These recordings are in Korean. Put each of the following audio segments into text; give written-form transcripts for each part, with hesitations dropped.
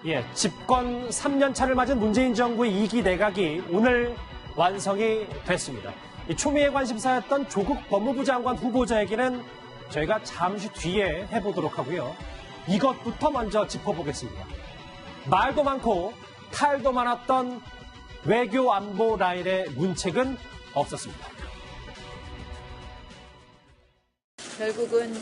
예, 집권 3년 차를 맞은 문재인 정부의 2기 내각이 오늘 완성이 됐습니다. 이 초미의 관심사였던 조국 법무부 장관 후보자에게는 저희가 잠시 뒤에 해보도록 하고요. 이것부터 먼저 짚어보겠습니다. 말도 많고 탈도 많았던 외교 안보 라인의 문책은 없었습니다. 결국은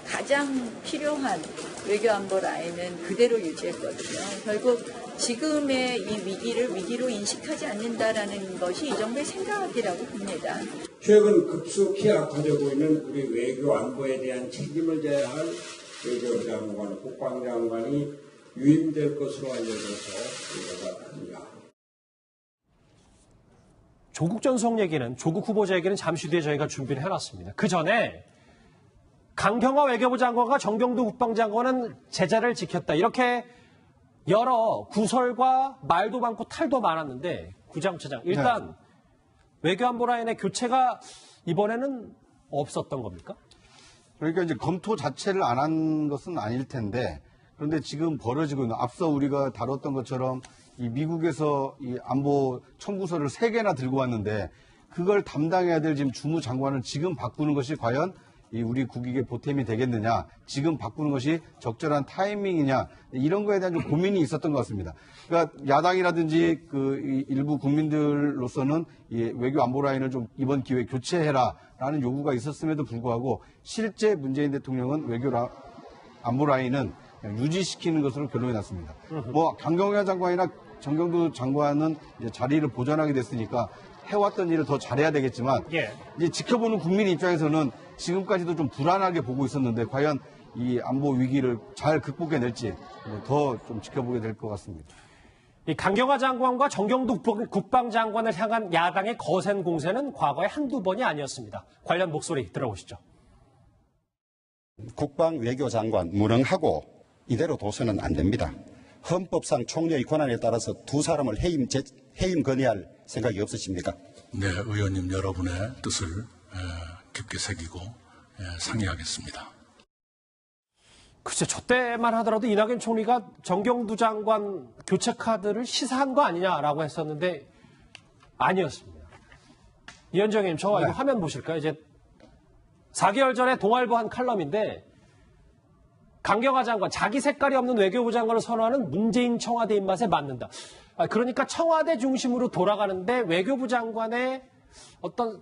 가장 필요한 외교안보 라인은 그대로 유지했거든요. 결국 지금의 이 위기를 위기로 인식하지 않는다라는 것이 이 정부의 생각이라고 봅니다. 최근 급속히 악화되고 있는 우리 외교 안보에 대한 책임을 져야 할 외교장관, 국방장관이 유임될 것으로 알려져서 우려가 큽니다. 조국 전속 얘기는, 조국 후보자 얘기는 잠시 뒤에 저희가 준비를 해놨습니다. 그 전에 강경화 외교부 장관과 정경도 국방장관은 제자를 지켰다. 이렇게 여러 구설과 말도 많고 탈도 많았는데, 구장차장 일단 외교안보 라인의 교체가 이번에는 없었던 겁니까? 그러니까 이제 검토 자체를 안 한 것은 아닐 텐데, 그런데 지금 벌어지고 있는, 앞서 우리가 다뤘던 것처럼 이 미국에서 이 안보 청구서를 3개나 들고 왔는데 그걸 담당해야 될 지금 주무장관을 지금 바꾸는 것이 과연 이 우리 국익에 보탬이 되겠느냐, 지금 바꾸는 것이 적절한 타이밍이냐, 이런 거에 대한 좀 고민이 있었던 것 같습니다. 그러니까 야당이라든지 그 일부 국민들로서는 이 외교 안보 라인을 좀 이번 기회에 교체해라라는 요구가 있었음에도 불구하고 실제 문재인 대통령은 외교 안보 라인은 그냥 유지시키는 것으로 결론이 났습니다. 뭐 강경화 장관이나 정경도 장관은 이제 자리를 보전하게 됐으니까 해왔던 일을 더 잘해야 되겠지만, 이제 지켜보는 국민 입장에서는 지금까지도 좀 불안하게 보고 있었는데 과연 이 안보 위기를 잘 극복해낼지 더 좀 지켜보게 될 것 같습니다. 이 강경화 장관과 정경도 국방장관을 향한 야당의 거센 공세는 과거에 한두 번이 아니었습니다. 관련 목소리 들어보시죠. 국방 외교장관 무능하고 이대로 둬서는 안 됩니다. 헌법상 총리의 권한에 따라서 두 사람을 해임 건의할 생각이 없으십니까? 네, 의원님 여러분의 뜻을 깊게 새기고 상의하겠습니다. 글쎄, 저 때만 하더라도 이낙연 총리가 정경두 장관 교체 카드를 시사한 거 아니냐라고 했었는데 아니었습니다. 이현정님, 저 이거 화면 보실까요? 이제 4개월 전에 동아일보 한 칼럼인데, 강경화 장관, 자기 색깔이 없는 외교부 장관을 선호하는 문재인 청와대 입맛에 맞는다. 그러니까 청와대 중심으로 돌아가는데 외교부 장관의 어떤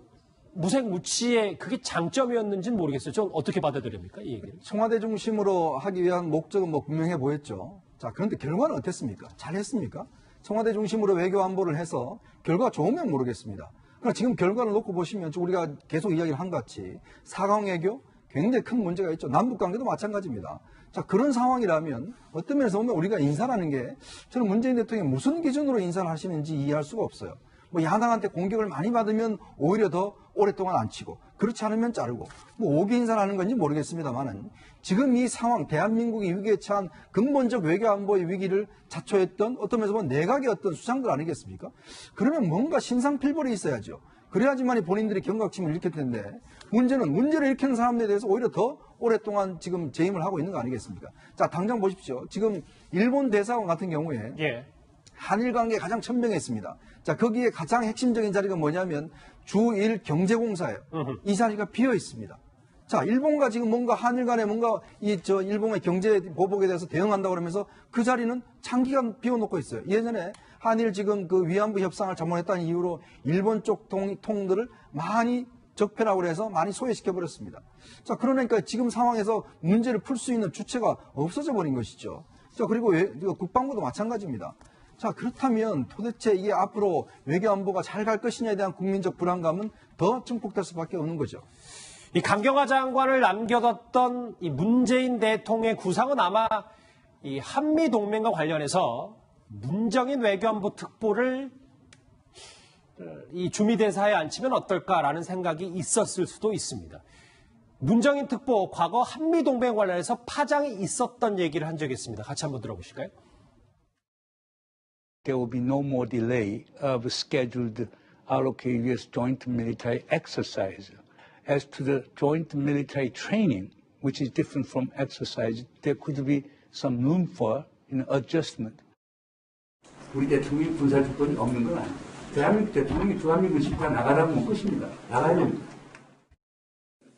무색무취의 그게 장점이었는지는 모르겠어요. 좀 어떻게 받아들입니까, 이 얘기를? 청와대 중심으로 하기 위한 목적은 뭐 분명해 보였죠. 자, 그런데 결과는 어땠습니까? 잘했습니까? 청와대 중심으로 외교 안보를 해서 결과가 좋으면 모르겠습니다. 그러나 지금 결과를 놓고 보시면 우리가 계속 이야기를 한 것 같이 4강 외교 굉장히 큰 문제가 있죠. 남북 관계도 마찬가지입니다. 자, 그런 상황이라면 어떤 면에서 보면 우리가 인사라는 게, 저는 문재인 대통령이 무슨 기준으로 인사를 하시는지 이해할 수가 없어요. 뭐 야당한테 공격을 많이 받으면 오히려 더 오랫동안 안 치고, 그렇지 않으면 자르고, 뭐 오기 인사를 하는 건지 모르겠습니다만은 지금 이 상황, 대한민국이 위기에 처한 근본적 외교 안보의 위기를 자초했던 어떤 면에서 보면 내각의 어떤 수장들 아니겠습니까? 그러면 뭔가 신상필벌이 있어야죠. 그래야지만이 본인들이 경각심을 일으킬 텐데, 문제를 일으키는 사람들에 대해서 오히려 더 오랫동안 지금 재임을 하고 있는 거 아니겠습니까? 자, 당장 보십시오. 지금 일본 대사관 같은 경우에 한일 관계에 가장 천명했습니다. 자, 거기에 가장 핵심적인 자리가 뭐냐면 주1 경제공사예요. 이 자리가 비어 있습니다. 자, 일본과 지금 뭔가 한일 간에 뭔가 일본의 경제 보복에 대해서 대응한다고 그러면서 그 자리는 장기간 비워놓고 있어요. 예전에 한일 지금 그 위안부 협상을 잘못했다는 이유로 일본 쪽 통들을 많이 적폐라고 해서 많이 소외시켜버렸습니다. 자, 그러니까 지금 상황에서 문제를 풀 수 있는 주체가 없어져 버린 것이죠. 자, 그리고 국방부도 마찬가지입니다. 자, 그렇다면 도대체 이게 앞으로 외교 안보가 잘 갈 것이냐에 대한 국민적 불안감은 더 증폭될 수밖에 없는 거죠. 이 강경화 장관을 남겨뒀던 이 문재인 대통령의 구상은 아마 이 한미 동맹과 관련해서 문정인 외교안보 특보를 이 주미대사에 앉히면 어떨까라는 생각이 있었을 수도 있습니다. 문정인 특보, 과거 한미 동맹 관련해서 파장이 있었던 얘기를 한 적이 있습니다. 같이 한번 들어보실까요? There will be no more delay of scheduled allocated U.S. joint military exercise. As to the joint military training, which is different from exercise, there could be some room for adjustment. 우리 대통령이 군사주권이 없는 건 아니에요. 대한민국 대통령이 주한미군 심판 나가라면 끝입니다. 나가야 됩니다.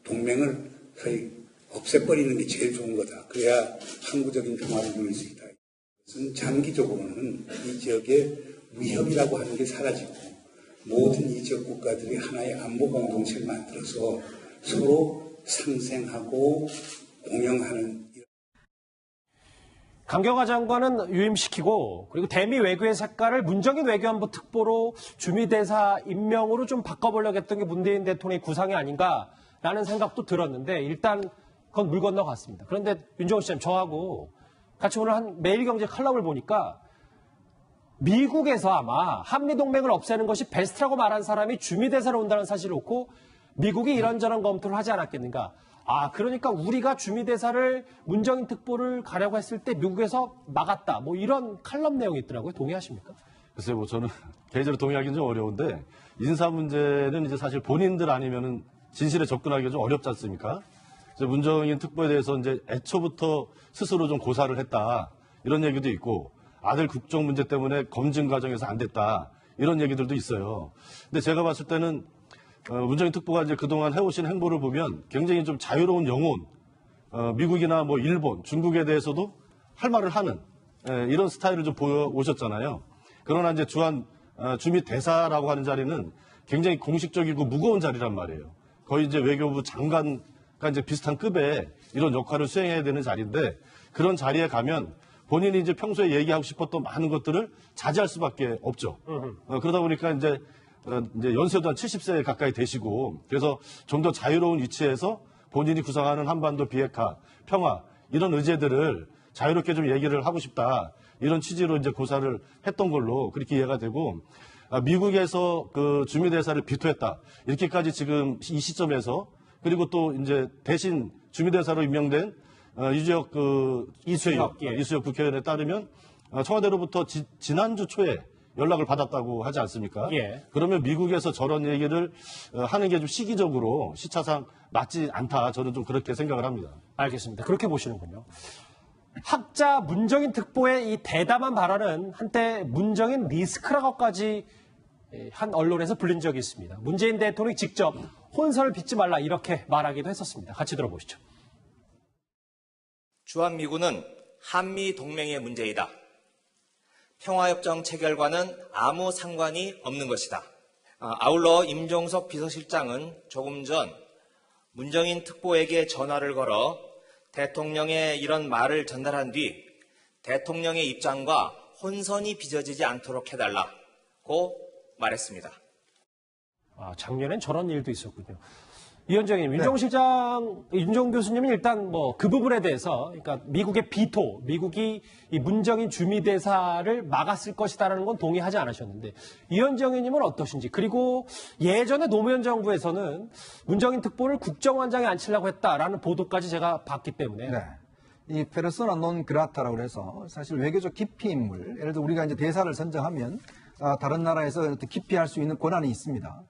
동맹을 거의 없애버리는 게 제일 좋은 거다. 그래야 항구적인 평화를 누릴 수 있다. 그것은 장기적으로는 이 지역의 위협이라고 하는 게 사라지고 모든 이 지역 국가들이 하나의 안보 공동체를 만들어서 서로 상생하고 공영하는. 강경화 장관은 유임시키고 그리고 대미 외교의 색깔을 문정인 외교안보 특보로 주미대사 임명으로 좀 바꿔보려고 했던 게 문재인 대통령의 구상이 아닌가라는 생각도 들었는데 일단 그건 물 건너갔습니다. 그런데 윤정호 씨님 저하고 같이 오늘 한 매일경제 칼럼을 보니까 미국에서 아마 한미동맹을 없애는 것이 베스트라고 말한 사람이 주미대사로 온다는 사실을 놓고 미국이 이런저런 검토를 하지 않았겠는가. 아, 그러니까 우리가 주미대사를 문정인 특보를 가려고 했을 때 미국에서 막았다. 뭐 이런 칼럼 내용이 있더라고요. 동의하십니까? 글쎄요, 뭐 저는 개인적으로 동의하기는 좀 어려운데 인사 문제는 이제 사실 본인들 아니면은 진실에 접근하기가 좀 어렵지 않습니까? 이제 문정인 특보에 대해서 이제 애초부터 스스로 좀 고사를 했다. 이런 얘기도 있고 아들 국정 문제 때문에 검증 과정에서 안 됐다. 이런 얘기들도 있어요. 근데 제가 봤을 때는 문정인 특보가 이제 그동안 해오신 행보를 보면 굉장히 좀 자유로운 영혼, 미국이나 뭐 일본, 중국에 대해서도 할 말을 하는 이런 스타일을 좀 보여오셨잖아요. 그러나 이제 주미 대사라고 하는 자리는 굉장히 공식적이고 무거운 자리란 말이에요. 거의 이제 외교부 장관과 이제 비슷한 급의 이런 역할을 수행해야 되는 자리인데 그런 자리에 가면 본인이 이제 평소에 얘기하고 싶었던 많은 것들을 자제할 수밖에 없죠. 그러다 보니까 이제 연세도 한 70세 가까이 되시고 그래서 좀 더 자유로운 위치에서 본인이 구상하는 한반도 비핵화, 평화 이런 의제들을 자유롭게 좀 얘기를 하고 싶다. 이런 취지로 이제 고사를 했던 걸로 그렇게 이해가 되고 미국에서 그 주미대사를 비토했다. 이렇게까지 지금 이 시점에서 그리고 또 이제 대신 주미대사로 임명된 유지혁 이수혁 국회의원에 따르면 청와대로부터 지난주 초에 연락을 받았다고 하지 않습니까? 예. 그러면 미국에서 저런 얘기를 하는 게 좀 시기적으로 시차상 맞지 않다. 저는 좀 그렇게 생각을 합니다. 알겠습니다. 그렇게 보시는군요. 학자 문정인 특보의 이 대담한 발언은 한때 문정인 리스크라고까지 한 언론에서 불린 적이 있습니다. 문재인 대통령이 직접 혼선을 빚지 말라 이렇게 말하기도 했었습니다. 같이 들어보시죠. 주한미군은 한미 동맹의 문제이다. 평화협정 체결과는 아무 상관이 없는 것이다. 아울러 임종석 비서실장은 조금 전 문정인 특보에게 전화를 걸어 대통령의 이런 말을 전달한 뒤 대통령의 입장과 혼선이 빚어지지 않도록 해달라고 말했습니다. 작년엔 저런 일도 있었군요. 위원장님, 윤정 교수님은 일단 뭐 그 부분에 대해서, 그러니까 미국의 비토, 미국이 이 문정인 주미대사를 막았을 것이다라는 건 동의하지 않으셨는데, 위원장 의원님은 어떠신지, 그리고 예전에 노무현 정부에서는 문정인 특보를 국정원장에 앉히려고 했다라는 보도까지 제가 봤기 때문에. 네. 이 페르소나 논 그라타라고 해서 사실 외교적 기피 인물, 예를 들어 우리가 이제 대사를 선정하면 다른 나라에서 기피할 수 있는 권한이 있습니다.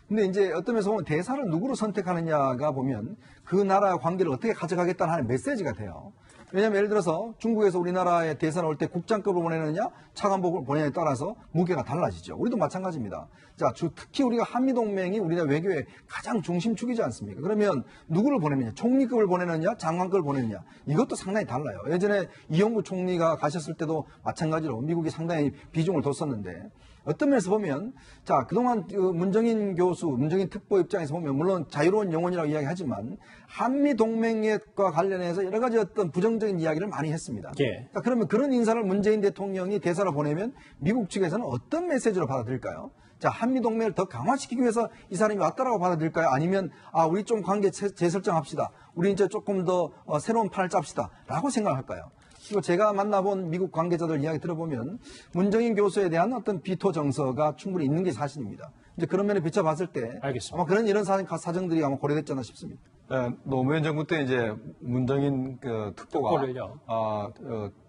근데 이제 어떤 면에서 보면 대사를 누구로 선택하느냐가 보면 그 나라의 관계를 어떻게 가져가겠다는 하나의 메시지가 돼요. 왜냐하면 예를 들어서 중국에서 우리나라에 대사를 올 때 국장급을 보내느냐 차관복을 보내느냐에 따라서 무게가 달라지죠. 우리도 마찬가지입니다. 자, 특히 우리가 한미동맹이 우리나라 외교의 가장 중심축이지 않습니까? 그러면 누구를 보내느냐, 총리급을 보내느냐, 장관급을 보내느냐, 이것도 상당히 달라요. 예전에 이용구 총리가 가셨을 때도 마찬가지로 미국이 상당히 비중을 뒀었는데 어떤 면에서 보면, 자, 그동안 문정인 교수, 문정인 특보 입장에서 보면, 물론 자유로운 영혼이라고 이야기하지만, 한미동맹과 관련해서 여러 가지 어떤 부정적인 이야기를 많이 했습니다. 예. 자, 그러면 그런 인사를 문재인 대통령이 대사로 보내면, 미국 측에서는 어떤 메시지로 받아들일까요? 자, 한미동맹을 더 강화시키기 위해서 이 사람이 왔다라고 받아들일까요? 아니면, 우리 좀 관계 재설정합시다. 우리 이제 조금 더 새로운 판을 짭시다. 라고 생각할까요? 그리고 제가 만나본 미국 관계자들 이야기 들어보면 문정인 교수에 대한 어떤 비토 정서가 충분히 있는 게 사실입니다. 이제 그런 면에 비춰봤을 때 알겠습니다. 아마 이런 사정들이 아마 고려됐지 않나 싶습니다. 노무현 정부 때 이제 문정인 특보가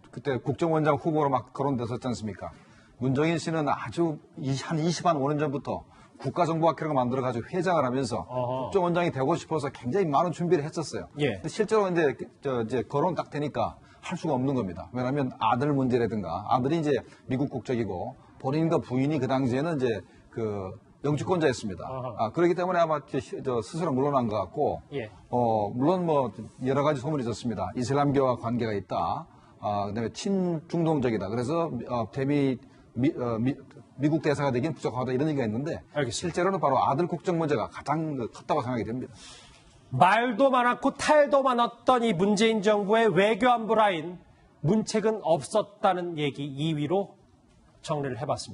그때 국정원장 후보로 막 거론됐었지 않습니까? 문정인 씨는 아주 한 25년 전부터 국가정보학회를 만들어가지고 회장을 하면서 국정원장이 되고 싶어서 굉장히 많은 준비를 했었어요. 예. 근데 실제로 이제 거론 딱 되니까 할 수가 없는 겁니다. 왜냐하면 아들 문제라든가 아들이 이제 미국 국적이고 본인과 부인이 그 당시에는 이제 그 영주권자였습니다. 그렇기 때문에 아마 스스로 물러난 것 같고, 예. 물론 뭐 여러 가지 소문이 있었습니다. 이슬람교와 관계가 있다. 그다음에 친중동적이다. 그래서 미국 대사가 되긴 부족하다 이런 얘기가 있는데 알겠습니다. 실제로는 바로 아들 국적 문제가 가장 컸다고 생각이 됩니다. 말도 많았고 탈도 많았던 이 문재인 정부의 외교안보 라인 문책은 없었다는 얘기 2위로 정리를 해봤습니다.